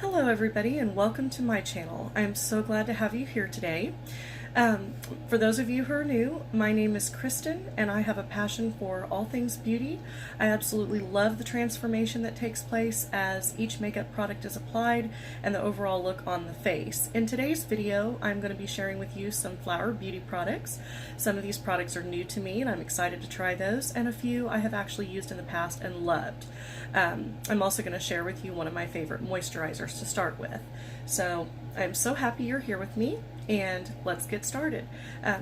Hello everybody and welcome to my channel. I am so glad to have you here today. For those of you who are new, my name is Kristen and I have a passion for all things beauty. I absolutely love the transformation that takes place as each makeup product is applied and the overall look on the face. In today's video, I'm going to be sharing with you some flower beauty products. Some of these products are new to me and I'm excited to try those, and a few I have actually used in the past and loved. I'm also going to share with you one of my favorite moisturizers to start with. So I'm so happy you're here with me, and let's get started.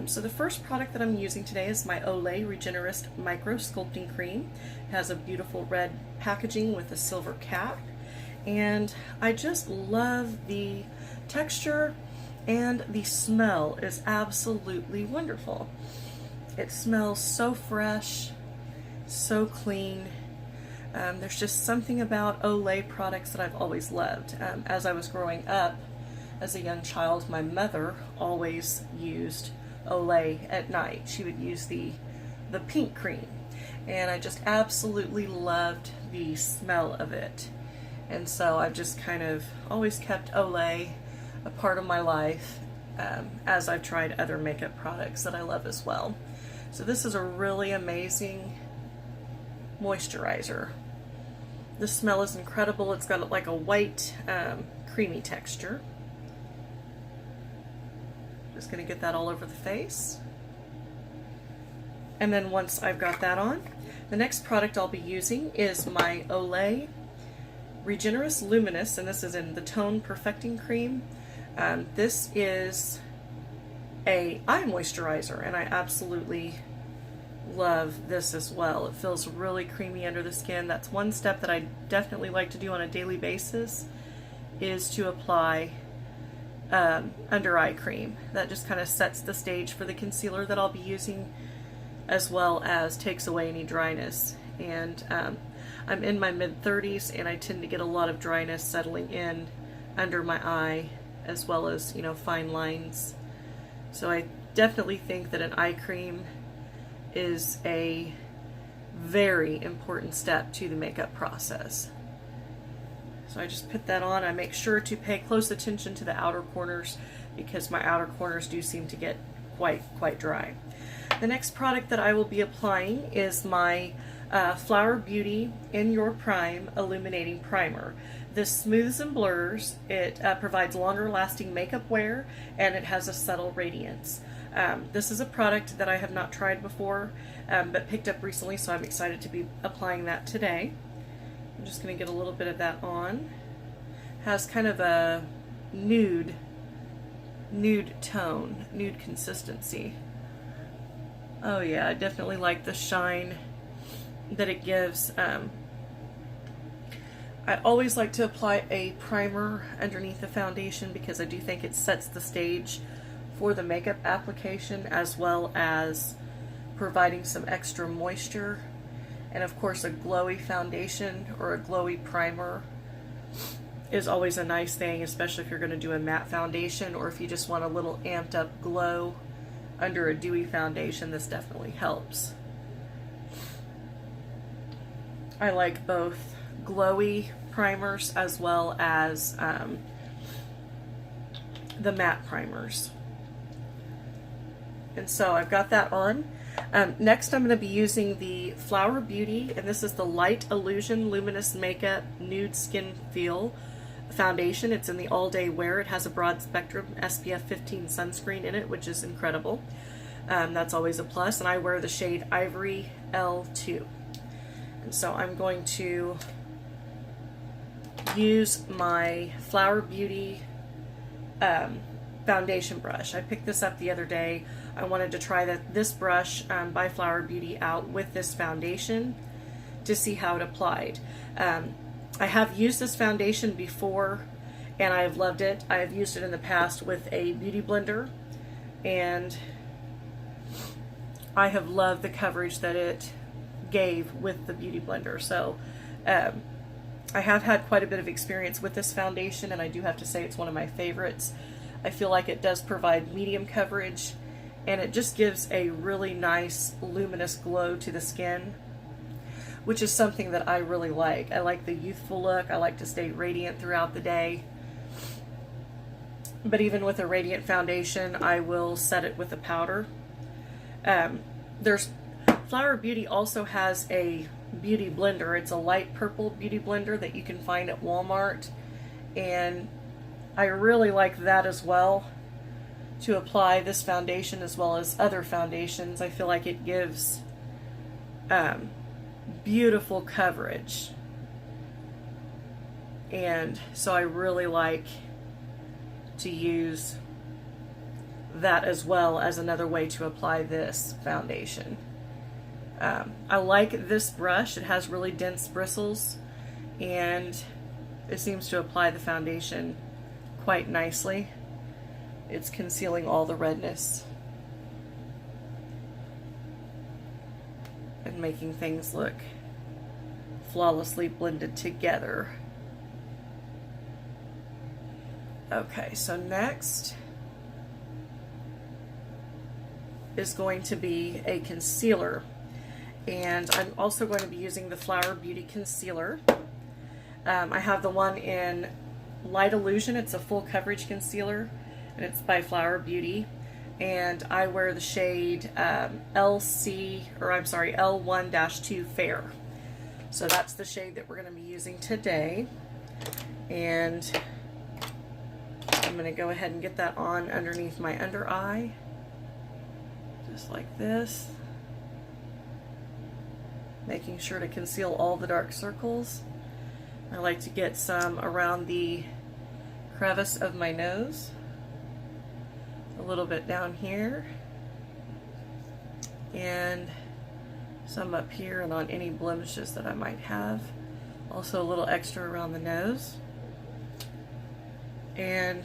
So the first product that I'm using today is my Olay Regenerist Micro-Sculpting Cream. It has a beautiful red packaging with a silver cap, and I just love the texture, and the smell is absolutely wonderful. It smells so fresh, so clean. There's just something about Olay products that I've always loved. As I was growing up, as a young child, my mother always used Olay at night. She would use the pink cream, and I just absolutely loved the smell of it. And so I've just kind of always kept Olay a part of my life, as I've tried other makeup products that I love as well. So this is a really amazing moisturizer. The smell is incredible. It's got like a white, creamy texture. Just going to get that all over the face. And then once I've got that on, the next product I'll be using is my Olay Regenerist Luminous, and this is in the Tone Perfecting Cream. This is a eye moisturizer, and I absolutely love this as well. It feels really creamy under the skin. That's one step that I definitely like to do on a daily basis, is to apply under eye cream. That just kind of sets the stage for the concealer that I'll be using, as well as takes away any dryness. And I'm in my mid-30s and I tend to get a lot of dryness settling in under my eye, as well as, you know, fine lines. So I definitely think that an eye cream is a very important step to the makeup process. So I just put that on. I make sure to pay close attention to the outer corners, because my outer corners do seem to get quite dry. The next product that I will be applying is my Flower Beauty In Your Prime Illuminating Primer. This smooths and blurs. It provides longer lasting makeup wear, and it has a subtle radiance. This is a product that I have not tried before, but picked up recently, so I'm excited to be applying that today. I'm just going to get a little bit of that on. Has kind of a nude tone, nude consistency. Oh yeah, I definitely like the shine that it gives. I always like to apply a primer underneath the foundation, because I do think it sets the stage for the makeup application, as well as providing some extra moisture. And of course, a glowy foundation or a glowy primer is always a nice thing, especially if you're going to do a matte foundation, or if you just want a little amped up glow under a dewy foundation. This definitely helps. I like both glowy primers as well as the matte primers. And so I've got that on. Next I'm going to be using the Flower Beauty, and this is the Light Illusion Luminous Makeup Nude Skin Feel Foundation. It's in the All Day Wear. It has a broad spectrum SPF 15 sunscreen in it, which is incredible. That's always a plus, and I wear the shade Ivory L2. And so I'm going to use my Flower Beauty foundation brush. I picked this up the other day. I wanted to try this brush by Flower Beauty out with this foundation to see how it applied. I have used this foundation before and I have loved it. I have used it in the past with a beauty blender, and I have loved the coverage that it gave with the beauty blender. So I have had quite a bit of experience with this foundation, and I do have to say it's one of my favorites. I feel like it does provide medium coverage, and it just gives a really nice luminous glow to the skin which is something that I really like. I like the youthful look. I like to stay radiant throughout the day. But even with a radiant foundation, I will set it with a powder. Flower Beauty also has a beauty blender. It's a light purple beauty blender that you can find at Walmart. And I really like that as well to apply this foundation as well as other foundations. I feel like it gives beautiful coverage. And so I really like to use that as well as another way to apply this foundation. I like this brush. It has really dense bristles and it seems to apply the foundation quite nicely. It's concealing all the redness and making things look flawlessly blended together. Okay, so next is going to be a concealer, and I'm also going to be using the Flower Beauty concealer. I have the one in Light Illusion. It's a full coverage concealer, and it's by Flower Beauty, and I wear the shade L1-2 Fair. So that's the shade that we're going to be using today, and I'm going to go ahead and get that on underneath my under eye, just like this, making sure to conceal all the dark circles. I like to get some around the crevice of my nose, a little bit down here, and some up here and on any blemishes that I might have. Also a little extra around the nose. And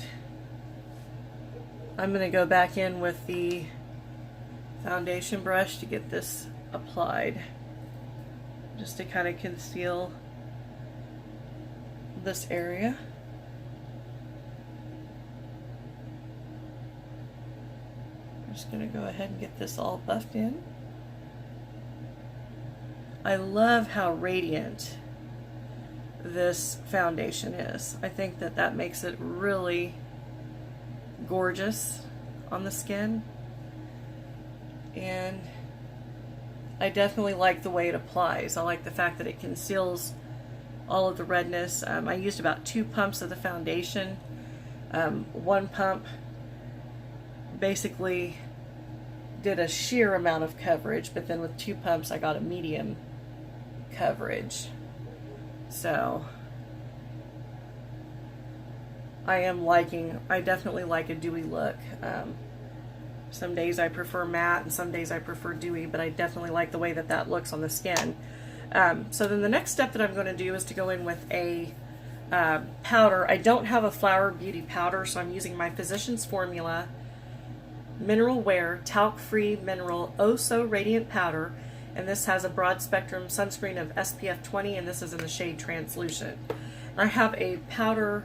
I'm going to go back in with the foundation brush to get this applied, just to kind of conceal this area. I'm just going to go ahead and get this all buffed in. I love how radiant this foundation is. I think that that makes it really gorgeous on the skin, and I definitely like the way it applies. I like the fact that it conceals all of the redness. I used about 2 pumps of the foundation. One pump basically did a sheer amount of coverage, but then with 2 pumps I got a medium coverage. So I definitely like a dewy look. Some days I prefer matte and some days I prefer dewy, but I definitely like the way that that looks on the skin. So then the next step that I'm going to do is to go in with a powder. I don't have a Flower Beauty powder, so I'm using my Physicians Formula Mineral Wear Talc-Free Mineral Oh So Radiant Powder. And this has a broad spectrum sunscreen of SPF 20, and this is in the shade Translucent. I have a Flower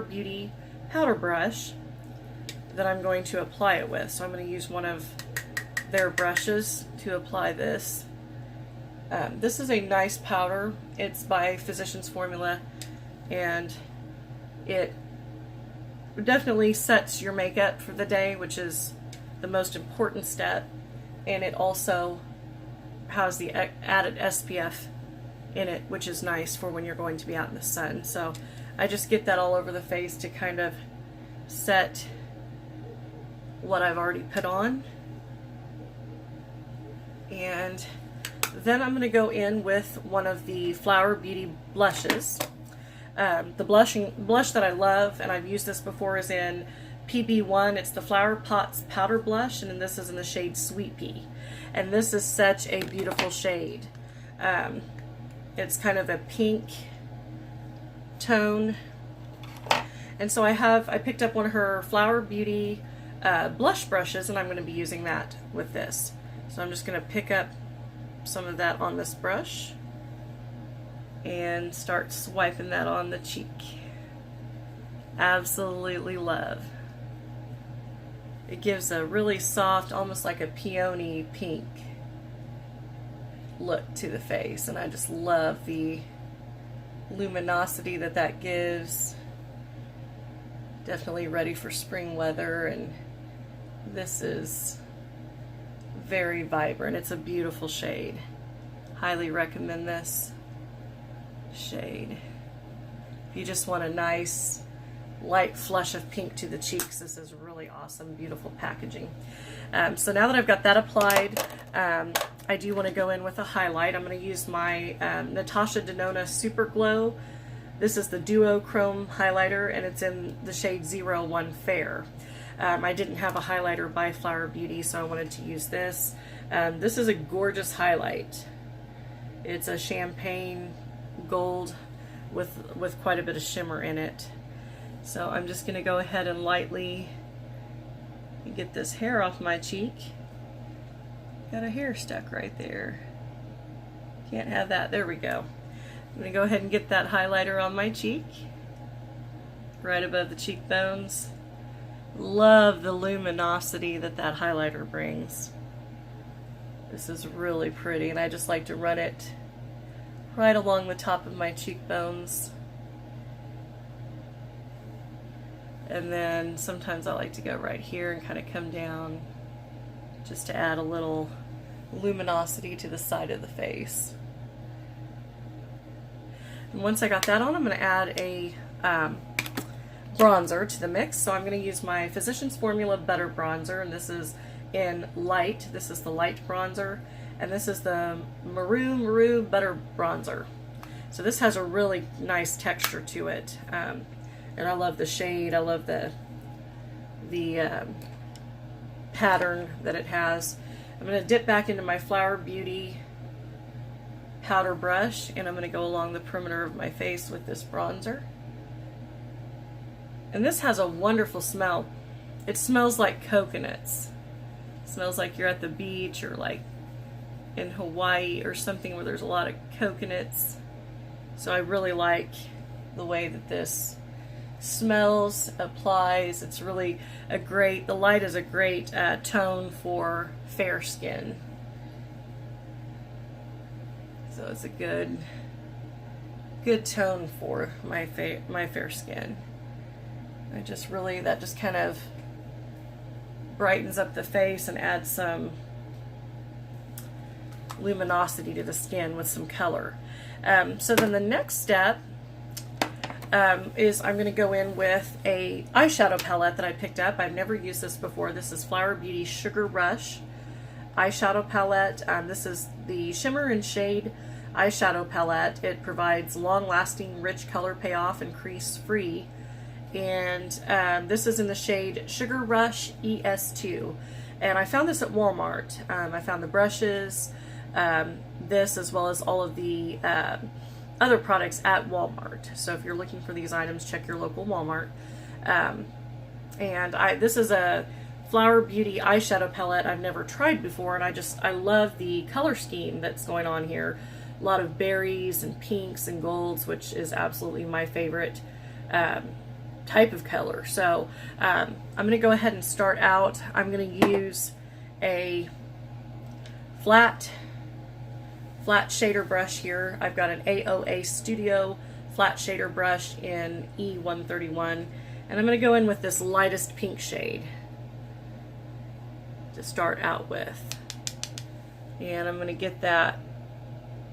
Beauty powder brush that I'm going to apply it with. So I'm going to use one of their brushes to apply this. This is a nice powder. It's by Physicians Formula, and it definitely sets your makeup for the day, which is the most important step, and it also has the added SPF in it, which is nice for when you're going to be out in the sun. So I just get that all over the face to kind of set what I've already put on. And then I'm going to go in with one of the Flower Beauty blushes. The blush that I love, and I've used this before, is in PB1. It's the Flower Pots Powder Blush, and this is in the shade Sweet Pea. And this is such a beautiful shade. It's kind of a pink tone. And so I picked up one of her Flower Beauty blush brushes, and I'm going to be using that with this. So I'm just going to pick up some of that on this brush and start swiping that on the cheek. Absolutely love. It gives a really soft, almost like a peony pink look to the face, and I just love the luminosity that that gives. Definitely ready for spring weather, and this is very vibrant. It's a beautiful shade. Highly recommend this shade. If you just want a nice light flush of pink to the cheeks, this is really awesome, beautiful packaging. So now that I've got that applied, I do want to go in with a highlight. I'm going to use my Natasha Denona Super Glow. This is the Duochrome highlighter, and it's in the shade 01 Fair. I didn't have a highlighter by Flower Beauty, so I wanted to use this. This is a gorgeous highlight. It's a champagne gold with quite a bit of shimmer in it. So I'm just going to go ahead and lightly get this hair off my cheek. Got a hair stuck right there. Can't have that. There we go. I'm going to go ahead and get that highlighter on my cheek, right above the cheekbones. Love the luminosity that that highlighter brings. This is really pretty, and I just like to run it right along the top of my cheekbones. And then sometimes I like to go right here and kind of come down just to add a little luminosity to the side of the face. And once I got that on, I'm going to add a bronzer to the mix. So I'm going to use my Physicians Formula Butter Bronzer, and this is in light. This is the light bronzer, and this is the Maru Butter Bronzer. So this has a really nice texture to it, and I love the shade. I love the pattern that it has. I'm going to dip back into my Flower Beauty powder brush, and I'm going to go along the perimeter of my face with this bronzer. And this has a wonderful smell. It smells like coconuts. It smells like you're at the beach, or like in Hawaii or something where there's a lot of coconuts. So I really like the way that this smells, applies. It's really a great, the light is a great tone for fair skin. So it's a good tone for my fair skin. I just really, that just kind of brightens up the face and adds some luminosity to the skin with some color. So then the next step is I'm going to go in with a eyeshadow palette that I picked up. I've never used this before. This is Flower Beauty Sugar Rush eyeshadow palette. This is the Shimmer and Shade eyeshadow palette. It provides long-lasting, rich color payoff and crease-free. And this is in the shade Sugar Rush ES2. And I found this at Walmart. I found the brushes, this, as well as all of the other products at Walmart. So if you're looking for these items, check your local Walmart. This is a Flower Beauty eyeshadow palette I've never tried before, and I love the color scheme that's going on here. A lot of berries and pinks and golds, which is absolutely my favorite type of color. So I'm going to go ahead and start out. I'm going to use a flat shader brush here. I've got an AOA Studio flat shader brush in E131, and I'm going to go in with this lightest pink shade to start out with. And I'm going to get that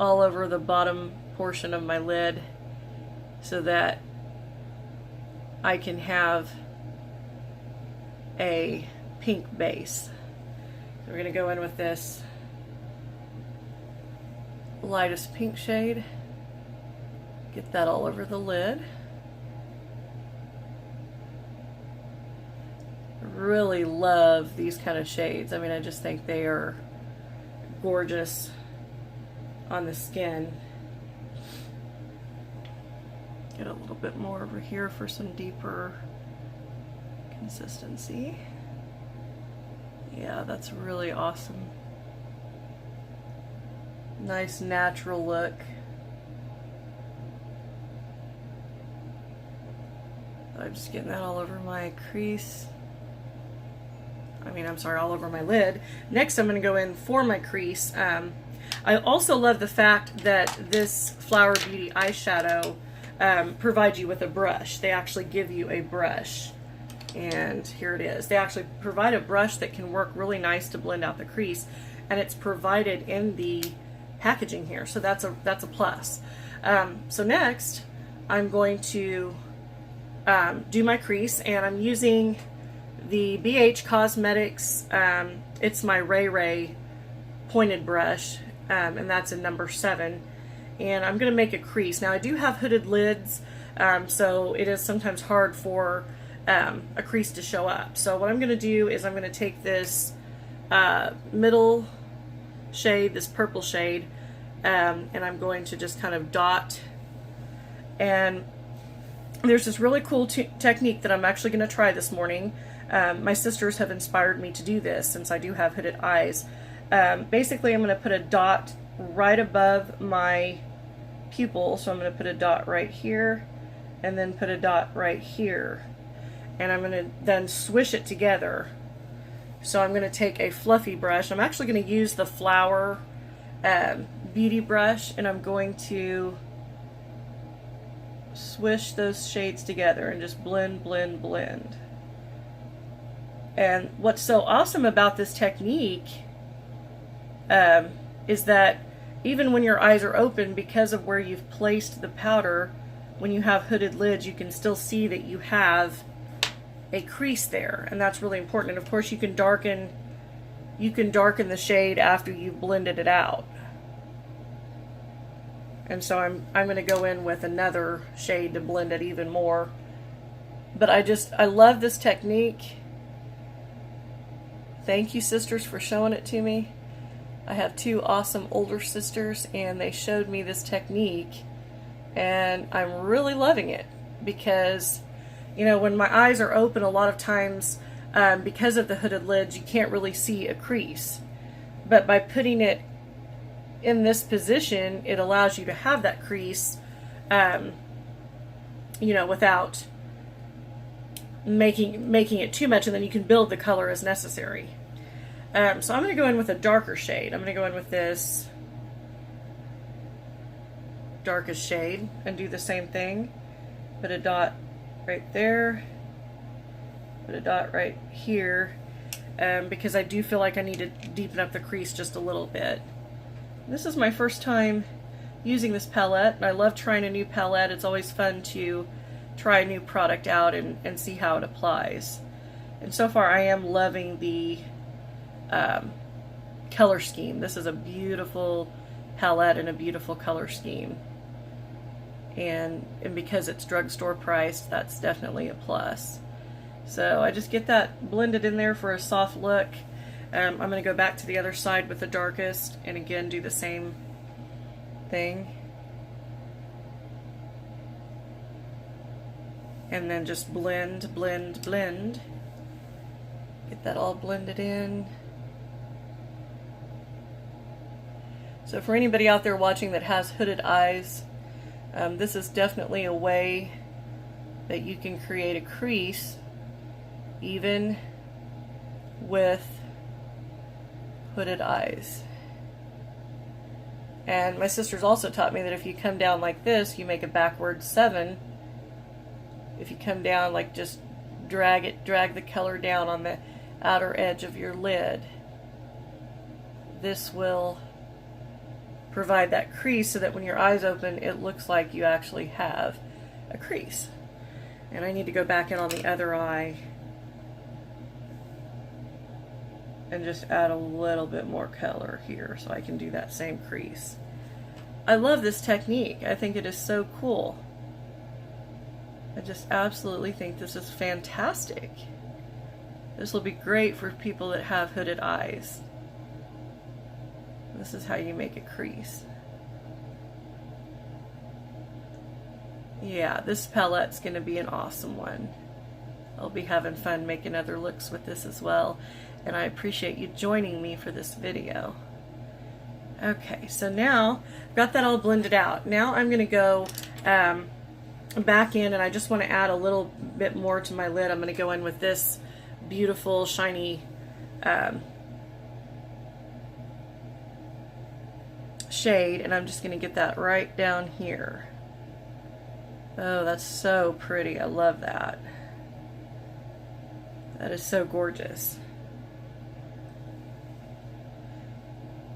all over the bottom portion of my lid so that I can have a pink base. So we're going to go in with this lightest pink shade, get that all over the lid. Really love these kind of shades. I mean, I just think they are gorgeous on the skin. Get a little bit more over here for some deeper consistency. Yeah, that's really awesome. Nice natural look. I'm just getting that all over my crease. I'm sorry, all over my lid. Next, I'm going to go in for my crease. I also love the fact that this Flower Beauty eyeshadow provides you with a brush. They actually give you a brush. And here it is. They actually provide a brush that can work really nice to blend out the crease. And it's provided in the packaging here. So that's a plus. So next, I'm going to do my crease. And I'm using the BH Cosmetics, it's my Ray Ray pointed brush, and that's in number 7. And I'm going to make a crease. Now I do have hooded lids, so it is sometimes hard for a crease to show up. So what I'm going to do is I'm going to take this middle shade, this purple shade, and I'm going to just kind of dot. And there's this really cool technique that I'm actually going to try this morning. My sisters have inspired me to do this since I do have hooded eyes. Basically, I'm going to put a dot right above my pupil. So I'm going to put a dot right here and then put a dot right here. And I'm going to then swish it together. So I'm going to take a fluffy brush. I'm actually going to use the Flower Beauty brush, and I'm going to swish those shades together and just blend, blend, blend. And what's so awesome about this technique is that even when your eyes are open, because of where you've placed the powder, when you have hooded lids, you can still see that you have a crease there, and that's really important. And of course, you can darken the shade after you've blended it out. And so I'm going to go in with another shade to blend it even more. But I love this technique. Thank you, sisters, for showing it to me. I have 2 awesome older sisters, and they showed me this technique, and I'm really loving it because, you know, when my eyes are open, a lot of times, because of the hooded lids, you can't really see a crease. But by putting it in this position, it allows you to have that crease, you know, without making it too much, and then you can build the color as necessary. So I'm going to go in with a darker shade. I'm going to go in with this darkest shade and do the same thing. Put a dot right there, put a dot right here, because I do feel like I need to deepen up the crease just a little bit. This is my first time using this palette, and I love trying a new palette. It's always fun to try a new product out and see how it applies. And so far I am loving the color scheme. This is a beautiful palette and a beautiful color scheme. And because it's drugstore priced, that's definitely a plus. So I just get that blended in there for a soft look. I'm going to go back to the other side with the darkest and again do the same thing. And then just blend, blend, blend. Get that all blended in. So for anybody out there watching that has hooded eyes, this is definitely a way that you can create a crease even with hooded eyes. And my sisters also taught me that if you come down like this, you make a backward 7. If you come down, like, just drag the color down on the outer edge of your lid. This will provide that crease so that when your eyes open, it looks like you actually have a crease. And I need to go back in on the other eye and just add a little bit more color here so I can do that same crease. I love this technique. I think it is so cool. I just absolutely think this is fantastic. This will be great for people that have hooded eyes. This is how you make a crease. Yeah, this palette's going to be an awesome one. I'll be having fun making other looks with this as well, and I appreciate you joining me for this video. Okay, so now I've got that all blended out. Now I'm going to go back in, and I just want to add a little bit more to my lid. I'm going to go in with this beautiful shade, and I'm just going to get that right down here. Oh, that's so pretty. I love that. That is so gorgeous.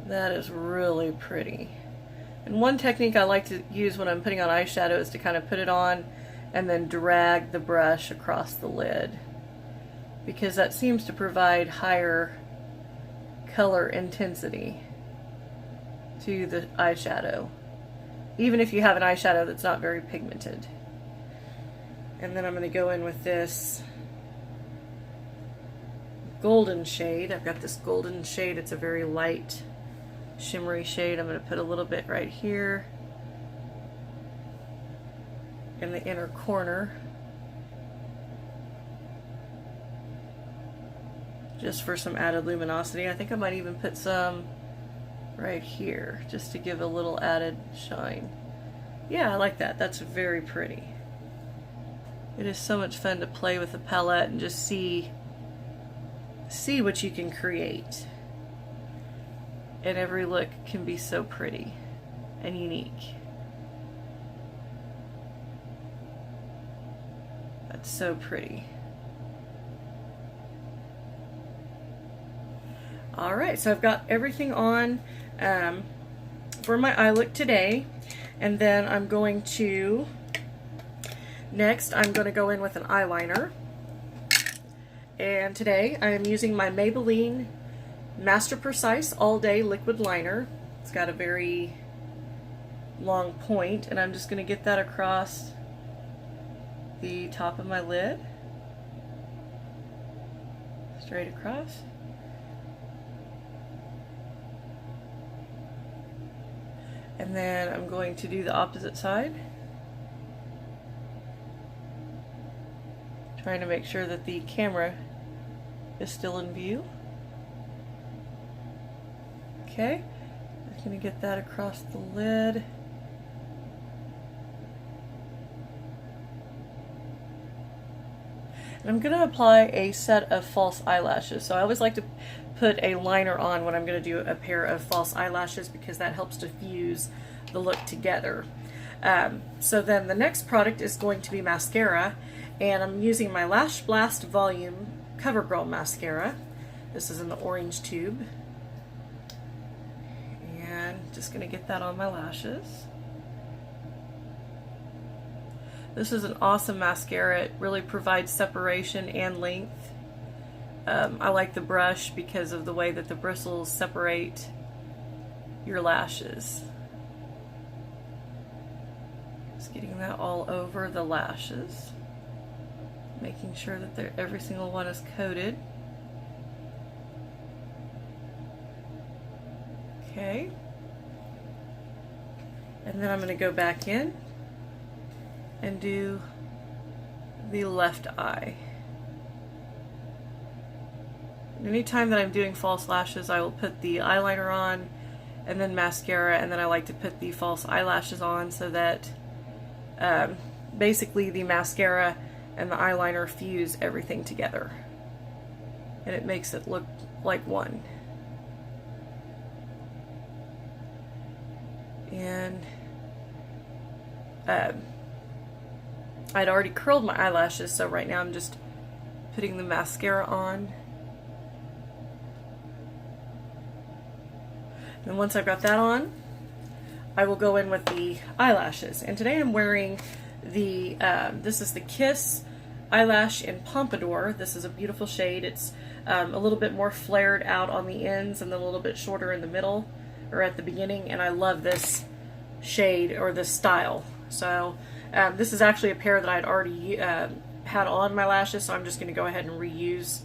That is really pretty. And one technique I like to use when I'm putting on eyeshadow is to kind of put it on and then drag the brush across the lid, because that seems to provide higher color intensity to the eyeshadow, even if you have an eyeshadow that's not very pigmented. And then I'm going to go in with this golden shade. I've got this golden shade. It's a very light, shimmery shade. I'm going to put a little bit right here in the inner corner, just for some added luminosity. I think I might even put some right here just to give a little added shine. Yeah, I like that. That's very pretty. It is so much fun to play with the palette and just see what you can create. And every look can be so pretty and unique. That's so pretty. Alright, so I've got everything on for my eye look today, and then I'm going to, next I'm going to go in with an eyeliner. And today I am using my Maybelline Master Precise All Day Liquid Liner. It's got a very long point, and I'm just going to get that across the top of my lid. Straight across. And then I'm going to do the opposite side. Trying to make sure that the camera is still in view. Okay, I'm just going to get that across the lid. And I'm going to apply a set of false eyelashes. So I always like to put a liner on when I'm going to do a pair of false eyelashes, because that helps to fuse the look together. So then the next product is going to be mascara, and I'm using my Lash Blast Volume Covergirl mascara. This is in the orange tube. And just going to get that on my lashes. This is an awesome mascara. It really provides separation and length. I like the brush because of the way that the bristles separate your lashes. Just getting that all over the lashes, making sure that every single one is coated. Okay. And then I'm going to go back in and do the left eye. Anytime that I'm doing false lashes, I will put the eyeliner on and then mascara, and then I like to put the false eyelashes on so that basically the mascara and the eyeliner fuse everything together, and it makes it look like one. And I'd already curled my eyelashes, so right now I'm just putting the mascara on. And once I've got that on, I will go in with the eyelashes. And today I'm wearing the, this is the Kiss eyelash in Pompadour. This is a beautiful shade. It's a little bit more flared out on the ends and then a little bit shorter in the middle or at the beginning. And I love this shade or this style. So this is actually a pair that I'd already had on my lashes, so I'm just going to go ahead and reuse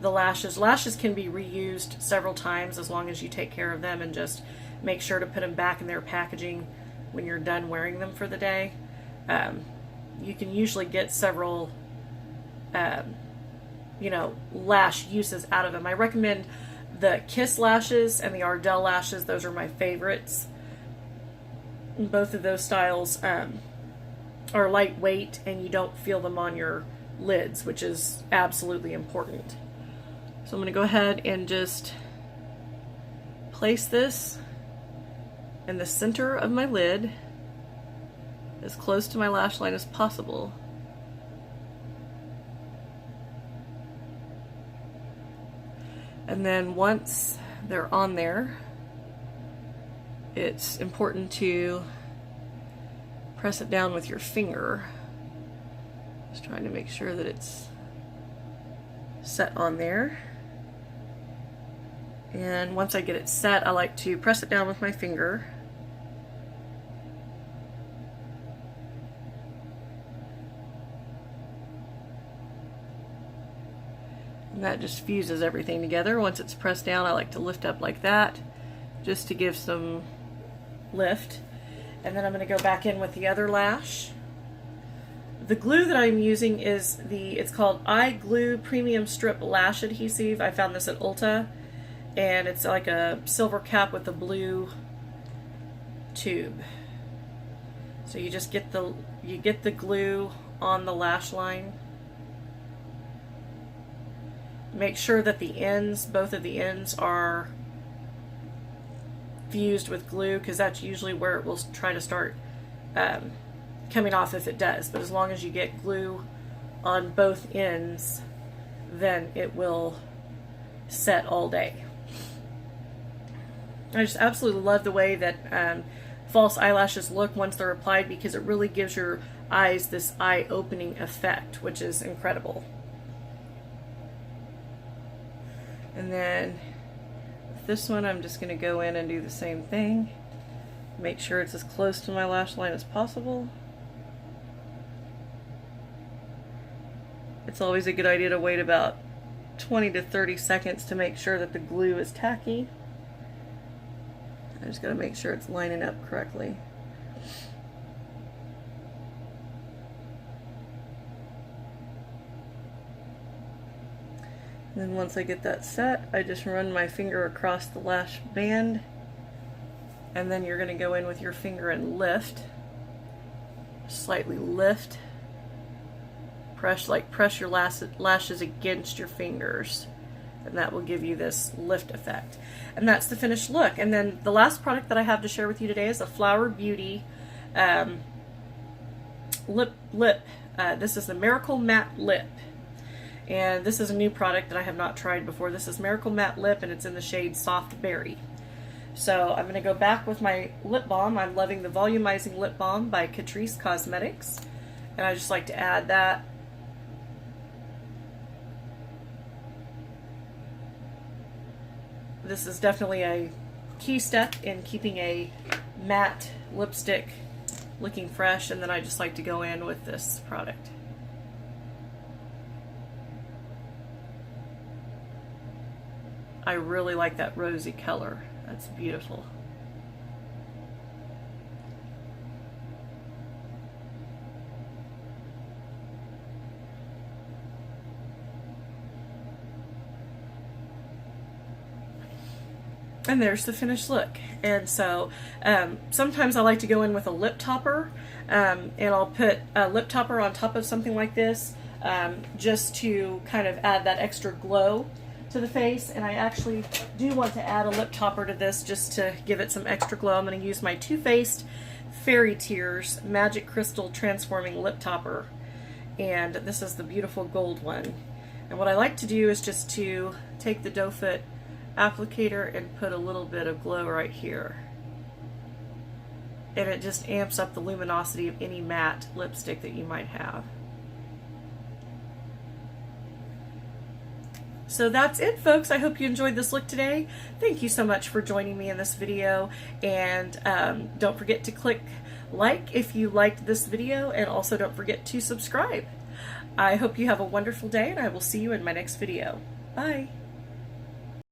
the lashes. Lashes can be reused several times as long as you take care of them and just make sure to put them back in their packaging when you're done wearing them for the day. You can usually get several you know, lash uses out of them. I recommend the Kiss lashes and the Ardell lashes. Those are my favorites. Both of those styles are lightweight and you don't feel them on your lids, which is absolutely important. So I'm going to go ahead and just place this in the center of my lid, as close to my lash line as possible. And then once they're on there, it's important to press it down with your finger. Just trying to make sure that it's set on there. And once I get it set, I like to press it down with my finger. And that just fuses everything together. Once it's pressed down, I like to lift up like that, just to give some lift. And then I'm going to go back in with the other lash. The glue that I'm using is it's called I-Gloo Premium Strip Lash Adhesive. I found this at Ulta, and it's like a silver cap with a blue tube. So you just get the glue on the lash line. Make sure that the ends, both of the ends, are fused with glue, because that's usually where it will try to start coming off if it does. But as long as you get glue on both ends, then it will set all day. I just absolutely love the way that false eyelashes look once they're applied, because it really gives your eyes this eye-opening effect, which is incredible. And then with this one, I'm just going to go in and do the same thing. Make sure it's as close to my lash line as possible. It's always a good idea to wait about 20 to 30 seconds to make sure that the glue is tacky. I just got to make sure it's lining up correctly. And then once I get that set, I just run my finger across the lash band, and then you're going to go in with your finger and lift, slightly lift, press your lashes against your fingers, and that will give you this lift effect. And that's the finished look. And then the last product that I have to share with you today is a Flower Beauty lip. This is the Miracle Matte Lip. And this is a new product that I have not tried before. This is Miracle Matte Lip, and it's in the shade Soft Berry. So I'm going to go back with my lip balm. I'm loving the Volumizing Lip Balm by Catrice Cosmetics. And I just like to add that. This is definitely a key step in keeping a matte lipstick looking fresh. And then I just like to go in with this product. I really like that rosy color. That's beautiful. And there's the finished look. And so sometimes I like to go in with a lip topper, and I'll put a lip topper on top of something like this, just to kind of add that extra glow to the face. And I actually do want to add a lip topper to this just to give it some extra glow. I'm going to use my Too Faced Fairy Tears Magic Crystal Transforming Lip Topper, and this is the beautiful gold one. And what I like to do is just to take the doe foot applicator and put a little bit of glow right here, and it just amps up the luminosity of any matte lipstick that you might have. So that's it, folks. I hope you enjoyed this look today. Thank you so much for joining me in this video, and don't forget to click like if you liked this video, and also don't forget to subscribe. I hope you have a wonderful day, and I will see you in my next video. Bye.